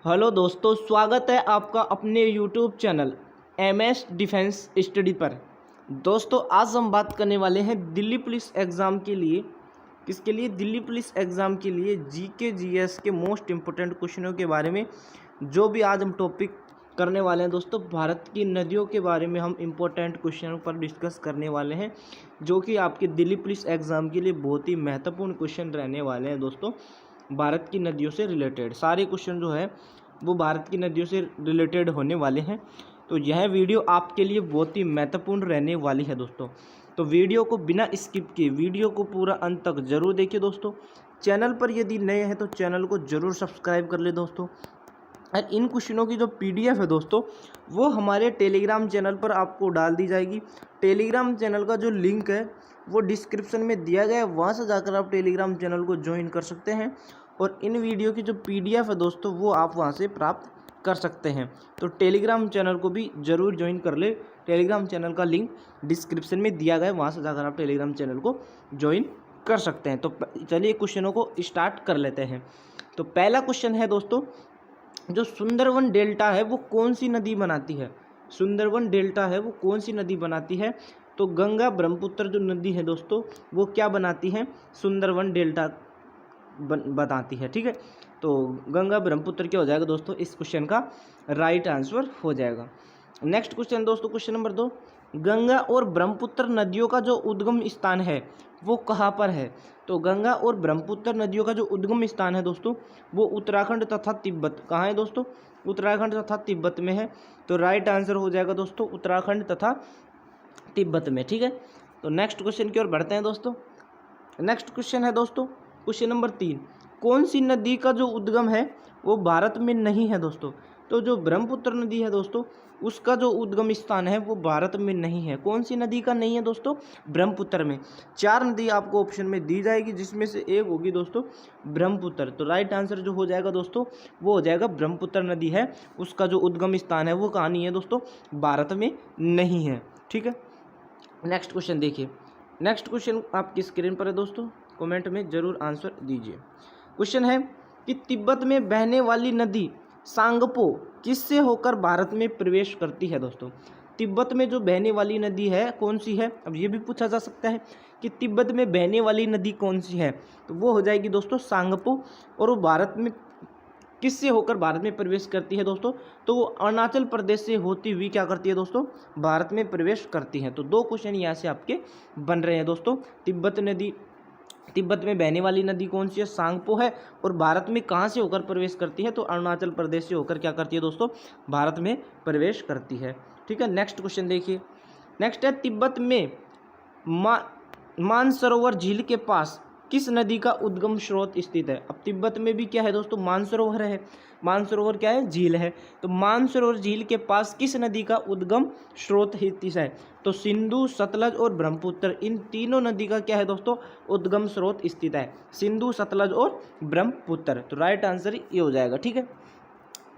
Hello दोस्तों, स्वागत है आपका अपने YouTube channel MS defence study पर। दोस्तों, आज हम बात करने वाले हैं दिल्ली पुलिस एग्ज़ाम के लिए। किसके लिए? दिल्ली पुलिस एग्ज़ाम के लिए जीके जीएस के मोस्ट इम्पोर्टेंट क्वेश्चनों के बारे में। जो भी आज हम टॉपिक करने वाले हैं दोस्तों, भारत की नदियों के बारे में हम इम्पोर्टेंट क्वेश्चनों पर डिस्कस करने वाले हैं, जो कि आपके दिल्ली पुलिस एग्ज़ाम के लिए बहुत ही महत्वपूर्ण क्वेश्चन रहने वाले हैं दोस्तों। भारत की नदियों से रिलेटेड सारे क्वेश्चन जो है वो भारत की नदियों से रिलेटेड होने वाले हैं। तो यह वीडियो आपके लिए बहुत ही महत्वपूर्ण रहने वाली है दोस्तों। तो वीडियो को बिना स्किप किए वीडियो को पूरा अंत तक जरूर देखिए दोस्तों। चैनल पर यदि नए हैं तो चैनल को जरूर सब्सक्राइब कर ले दोस्तों। और इन क्वेश्चनों की जो पीडीएफ है दोस्तों, वो हमारे टेलीग्राम चैनल पर आपको डाल दी जाएगी। टेलीग्राम चैनल का जो लिंक है वो डिस्क्रिप्शन में दिया गया है, वहाँ से जाकर आप टेलीग्राम चैनल को ज्वाइन कर सकते हैं। और इन वीडियो की जो पीडीएफ है दोस्तों, वो आप वहाँ से प्राप्त कर सकते हैं। तो टेलीग्राम चैनल को भी ज़रूर ज्वाइन कर ले। टेलीग्राम चैनल का लिंक डिस्क्रिप्शन में दिया गया है, वहाँ से जाकर आप टेलीग्राम चैनल को ज्वाइन कर सकते हैं। तो चलिए क्वेश्चनों को स्टार्ट कर लेते हैं। तो पहला क्वेश्चन है दोस्तों, जो सुंदरवन डेल्टा है वो कौन सी नदी बनाती है? सुंदरवन डेल्टा है वो कौन सी नदी बनाती है? तो गंगा ब्रह्मपुत्र जो नदी है दोस्तों, वो क्या बनाती है? सुंदरवन डेल्टा बताती है। ठीक है, तो गंगा ब्रह्मपुत्र क्या हो जाएगा दोस्तों? इस क्वेश्चन का राइट आंसर हो जाएगा। नेक्स्ट क्वेश्चन दोस्तों, क्वेश्चन नंबर 2, गंगा और ब्रह्मपुत्र नदियों का जो उद्गम स्थान है वो कहाँ पर है? तो गंगा और ब्रह्मपुत्र नदियों का जो उद्गम स्थान है दोस्तों, वो उत्तराखंड तथा तिब्बत। कहाँ है दोस्तों? उत्तराखंड तथा तिब्बत में है। तो राइट आंसर हो जाएगा दोस्तों उत्तराखंड तथा तिब्बत में। ठीक है, तो नेक्स्ट क्वेश्चन की ओर बढ़ते हैं दोस्तों। नेक्स्ट क्वेश्चन है दोस्तों, क्वेश्चन नंबर 3, कौन सी नदी का जो उद्गम है वो भारत में नहीं है दोस्तों? तो जो ब्रह्मपुत्र नदी है दोस्तों, उसका जो उद्गम स्थान है वो भारत में नहीं है। कौन सी नदी का नहीं है दोस्तों? ब्रह्मपुत्र में। 4 नदी आपको ऑप्शन में दी जाएगी, जिसमें से एक होगी दोस्तों ब्रह्मपुत्र। तो राइट आंसर जो हो जाएगा दोस्तों, वो हो जाएगा ब्रह्मपुत्र नदी है। उसका जो उद्गम स्थान है वो कहाँ नहीं है दोस्तों? भारत में नहीं है। ठीक है, नेक्स्ट क्वेश्चन देखिए। नेक्स्ट क्वेश्चन आपकी स्क्रीन पर है दोस्तों, कमेंट में जरूर आंसर दीजिए। क्वेश्चन है कि तिब्बत में बहने वाली नदी सांगपो किससे होकर भारत में प्रवेश करती है दोस्तों? तिब्बत में जो बहने वाली नदी है कौन सी है? अब ये भी पूछा जा सकता है कि तिब्बत में बहने वाली नदी कौन सी है, तो वो हो जाएगी दोस्तों सांगपो। और वो भारत में किससे होकर भारत में प्रवेश करती है दोस्तों? तो वो अरुणाचल प्रदेश से होती हुई क्या करती है दोस्तों? भारत में प्रवेश करती है। तो 2 क्वेश्चन यहाँ से आपके बन रहे हैं दोस्तों। तिब्बत में बहने वाली नदी कौन सी है? सांगपो है। और भारत में कहाँ से होकर प्रवेश करती है? तो अरुणाचल प्रदेश से होकर क्या करती है दोस्तों? भारत में प्रवेश करती है। ठीक है, नेक्स्ट क्वेश्चन देखिए। नेक्स्ट है, तिब्बत में मानसरोवर झील के पास किस नदी का उद्गम स्रोत स्थित है? अब तिब्बत में भी क्या है दोस्तों? मानसरोवर है। मानसरोवर क्या है? झील है। तो मानसरोवर झील के पास किस नदी का उद्गम स्रोत स्थित है? तो सिंधु, सतलज और ब्रह्मपुत्र, इन तीनों नदी का क्या है दोस्तों? उद्गम स्रोत स्थित है। सिंधु, सतलज और ब्रह्मपुत्र। तो राइट आंसर ये हो जाएगा। ठीक है,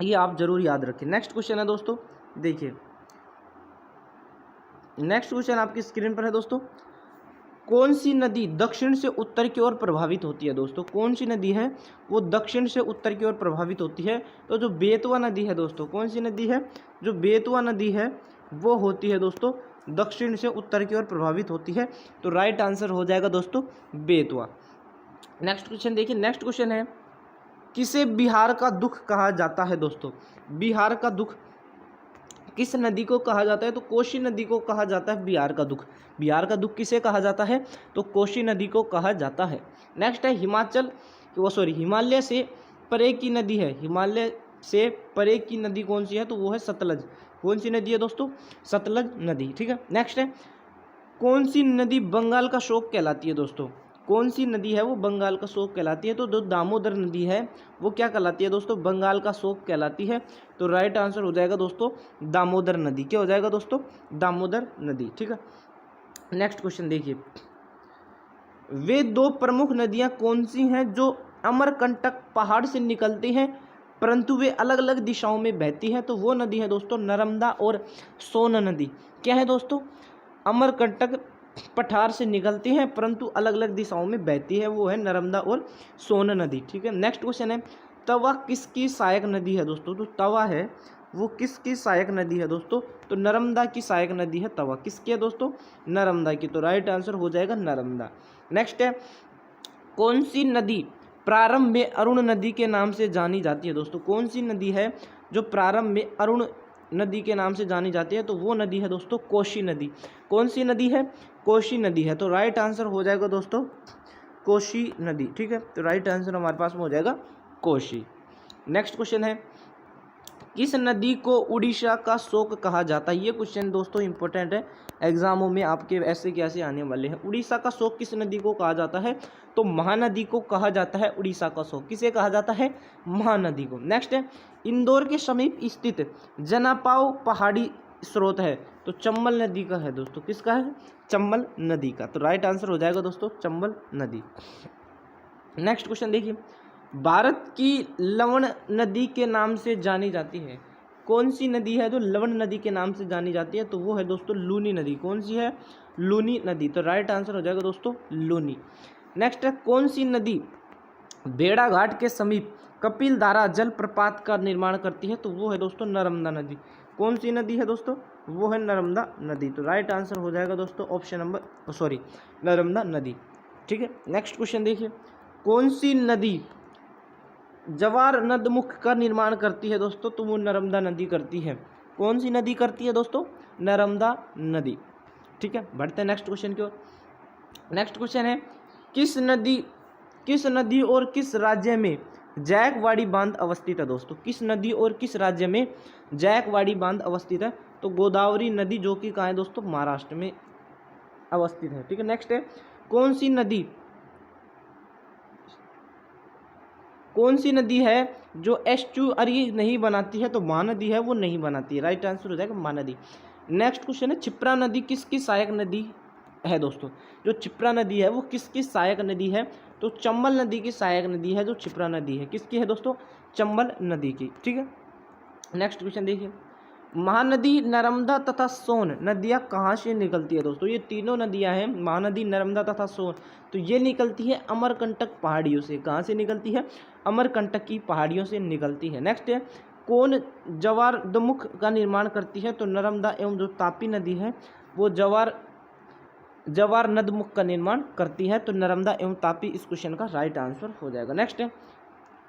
ये आप जरूर याद रखें। नेक्स्ट क्वेश्चन है दोस्तों, देखिए। नेक्स्ट क्वेश्चन आपकी स्क्रीन पर है दोस्तों, कौन सी नदी दक्षिण से उत्तर की ओर प्रभावित होती है दोस्तों? कौन सी नदी है वो दक्षिण से उत्तर की ओर प्रभावित होती है? तो जो बेतवा नदी है दोस्तों, कौन सी नदी है? जो बेतवा नदी है वो होती है दोस्तों दक्षिण से उत्तर की ओर प्रभावित होती है। तो राइट आंसर हो जाएगा दोस्तों बेतवा। नेक्स्ट क्वेश्चन देखिए। नेक्स्ट क्वेश्चन है, किसे बिहार का दुख कहा जाता है दोस्तों? बिहार का दुख किस नदी को कहा जाता है? तो कोसी नदी को कहा जाता है बिहार का दुख। बिहार का दुख किसे कहा जाता है? तो कोसी नदी को कहा जाता है। नेक्स्ट है, हिमालय से परे की नदी है। हिमालय से परे की नदी कौन सी है? तो वो है सतलज। कौन सी नदी है दोस्तों? सतलज नदी। ठीक है, नेक्स्ट है, कौन सी नदी बंगाल का शोक कहलाती है दोस्तों? कौन सी नदी है वो बंगाल का शोक कहलाती है? तो जो दामोदर नदी है वो क्या कहलाती है दोस्तों? बंगाल का शोक कहलाती है। तो राइट आंसर हो जाएगा दोस्तों दामोदर नदी। क्या हो जाएगा दोस्तों? दामोदर नदी। ठीक है, नेक्स्ट क्वेश्चन देखिए। वे 2 प्रमुख नदियां कौन सी हैं जो अमरकंटक पहाड़ से निकलती हैं परंतु वे अलग अलग दिशाओं में बहती हैं? तो वो नदी है दोस्तों नर्मदा और सोन नदी। क्या है दोस्तों? अमरकंटक पठार से निकलती हैं परंतु अलग अलग दिशाओं में बहती है, वो है नर्मदा और सोन नदी। ठीक है, नेक्स्ट क्वेश्चन है, तवा किसकी सहायक नदी है दोस्तों? तो तवा है वो किसकी सहायक नदी है दोस्तों? तो नर्मदा की सहायक नदी है तवा। किसकी है दोस्तों? नर्मदा की। तो राइट आंसर हो जाएगा नर्मदा। नेक्स्ट है, कौन सी नदी प्रारंभ में अरुण नदी के नाम से जानी जाती है दोस्तों? कौन सी नदी है जो प्रारंभ में अरुण नदी के नाम से जानी जाती है? तो वो नदी है दोस्तों कोसी नदी। कौन सी नदी है? कोसी नदी है। तो राइट आंसर हो जाएगा दोस्तों कोसी नदी। ठीक है, तो राइट आंसर हमारे पास में हो जाएगा कोसी। नेक्स्ट क्वेश्चन है, किस नदी को उड़ीसा का शोक कहा जाता है? ये क्वेश्चन दोस्तों इंपॉर्टेंट है, एग्जामों में आपके ऐसे कैसे आने वाले हैं। उड़ीसा का शोक किस नदी को कहा जाता है? तो महानदी को कहा जाता है उड़ीसा का शोक। किसे कहा जाता है? महानदी को। नेक्स्ट है, इंदौर के समीप स्थित जनापाव पहाड़ी स्रोत है? तो चंबल नदी का है दोस्तों। किसका है? चंबल नदी का। तो राइट आंसर हो जाएगा दोस्तों चंबल नदी। नेक्स्ट क्वेश्चन देखिए, भारत की लवण नदी के नाम से जानी जाती है? कौन सी नदी है जो लवण नदी के नाम से जानी जाती है? तो वो है दोस्तों लूनी नदी। कौन सी है? लूनी नदी। तो राइट आंसर हो जाएगा दोस्तों लूनी। नेक्स्ट है, कौन सी नदी भेड़ाघाट के समीप कपिलधारा जलप्रपात का निर्माण करती है? तो वो है दोस्तों नर्मदा नदी। कौन सी नदी है दोस्तों? वो है नर्मदा नदी। तो राइट आंसर हो जाएगा दोस्तों ऑप्शन नंबर नर्मदा नदी। ठीक है, नेक्स्ट क्वेश्चन देखिए, कौन सी नदी जवार नदमुख का निर्माण करती है दोस्तों? तो वो नर्मदा नदी करती है। कौन सी नदी करती है दोस्तों? नर्मदा नदी। ठीक है, बढ़ते हैं नेक्स्ट क्वेश्चन की ओर। नेक्स्ट क्वेश्चन है, किस नदी और किस राज्य में जायकवाड़ी बांध अवस्थित है दोस्तों? किस नदी और किस राज्य में जायकवाड़ी बांध अवस्थित है? तो गोदावरी नदी, जो कि कहाँ है दोस्तों? महाराष्ट्र में अवस्थित है। ठीक है, नेक्स्ट है, कौन सी नदी है जो एस्चुअरी नहीं बनाती है? तो महानदी है वो नहीं बनाती है। राइट आंसर हो जाएगा महानदी। नेक्स्ट क्वेश्चन है, क्षिप्रा नदी किसकी सहायक नदी है दोस्तों? जो क्षिप्रा नदी है वो किसकी सहायक नदी है? तो चंबल नदी की सहायक नदी है जो क्षिप्रा नदी है। किसकी है दोस्तों? चंबल नदी की। ठीक है, नेक्स्ट क्वेश्चन देखिए, महानदी, नर्मदा तथा सोन नदियाँ कहाँ से निकलती है दोस्तों? ये तीनों नदियाँ हैं, महानदी, नर्मदा तथा सोन, तो ये निकलती है अमरकंटक पहाड़ियों से। कहाँ से निकलती है? अमरकंटक की पहाड़ियों से निकलती है। नेक्स्ट है, कौन जवारदमुख का निर्माण करती है? तो नर्मदा एवं जो तापी नदी है वो जवार नदमुख का निर्माण करती है। तो नर्मदा एवं तापी इस क्वेश्चन का राइट आंसर हो जाएगा। नेक्स्ट है,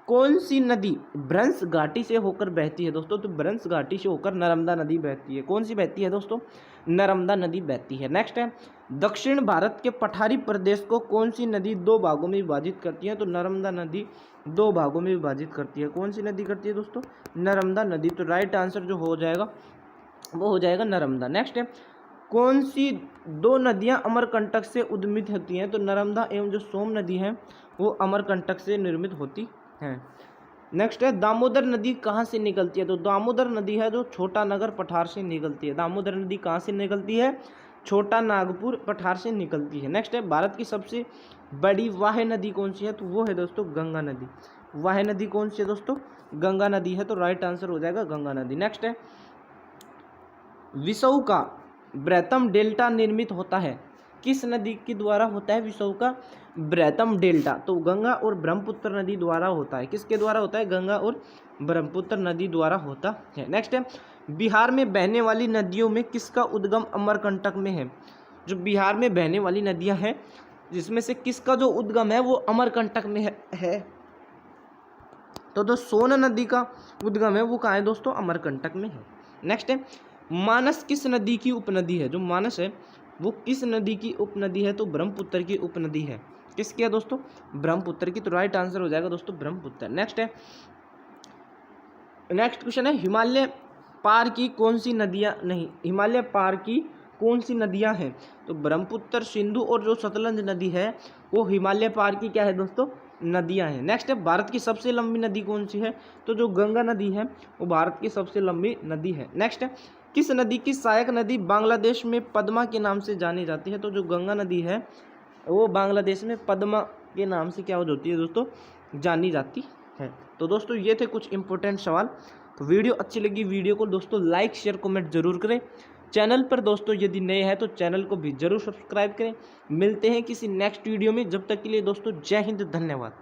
कौन सी नदी भ्रंश घाटी से होकर बहती है दोस्तों? तो भ्रंश घाटी से होकर नर्मदा नदी बहती है। कौन सी बहती है दोस्तों? नर्मदा नदी बहती है। नेक्स्ट है, दक्षिण भारत के पठारी प्रदेश को कौन सी नदी दो भागों में विभाजित करती है? तो नर्मदा नदी दो भागों में विभाजित करती है। कौन सी नदी करती है दोस्तों? नर्मदा नदी। तो राइट आंसर जो हो जाएगा वो हो जाएगा नर्मदा। नेक्स्ट है, कौन सी दो नदियां अमरकंटक से उद्मित होती हैं? तो नर्मदा एवं जो सोम नदी है वो अमरकंटक से निर्मित होती हैं। नेक्स्ट है, दामोदर नदी कहाँ से निकलती है? तो दामोदर नदी है जो छोटा नगर पठार से निकलती है। दामोदर नदी कहाँ से निकलती है? छोटा नागपुर पठार से निकलती है। नेक्स्ट है, भारत की सबसे बड़ी वाह नदी कौन सी है? तो वो है दोस्तों गंगा नदी। वाह नदी कौन सी है दोस्तों? गंगा नदी है। तो राइट आंसर हो जाएगा गंगा नदी। नेक्स्ट है, विसव का बृहत्तम डेल्टा निर्मित होता है? किस नदी के द्वारा होता है विसव का बृहत्तम डेल्टा? तो गंगा और ब्रह्मपुत्र नदी द्वारा होता है। किसके द्वारा होता है? गंगा और ब्रह्मपुत्र नदी द्वारा होता है। नेक्स्ट है, बिहार में बहने वाली नदियों में किसका उद्गम अमरकंटक में है? जो बिहार में बहने वाली नदियां हैं जिसमें से किसका जो उद्गम है वो अमरकंटक में है। तो जो सोन नदी का उद्गम है वो कहाँ है दोस्तों? अमरकंटक में है। नेक्स्ट है, मानस किस नदी की उपनदी है? जो मानस है वो किस नदी की उपनदी है? तो ब्रह्मपुत्र की उपनदी है। किसकी है दोस्तों? ब्रह्मपुत्र की। तो राइट आंसर हो जाएगा दोस्तों ब्रह्मपुत्र। नेक्स्ट है, नेक्स्ट क्वेश्चन है, हिमालय पार की कौन सी नदियां नहीं, हिमालय पार की कौन सी नदियां हैं? तो ब्रह्मपुत्र, सिंधु और जो सतलज नदी है वो हिमालय पार की क्या है दोस्तों? नदियां हैं। नेक्स्ट है, भारत की सबसे लंबी नदी कौन सी है? तो जो गंगा नदी है वो भारत की सबसे लंबी नदी है। नेक्स्ट है, किस नदी की सहायक नदी बांग्लादेश में पद्मा के नाम से जानी जाती है? तो जो गंगा नदी है वो बांग्लादेश में पद्मा के नाम से क्या हो जाती है दोस्तों? जानी जाती है। तो दोस्तों ये थे कुछ इंपॉर्टेंट सवाल। तो वीडियो अच्छी लगी वीडियो को दोस्तों लाइक शेयर कमेंट जरूर करें। चैनल पर दोस्तों यदि नए हैं तो चैनल को भी जरूर सब्सक्राइब करें। मिलते हैं किसी नेक्स्ट वीडियो में, जब तक के लिए दोस्तों जय हिंद, धन्यवाद।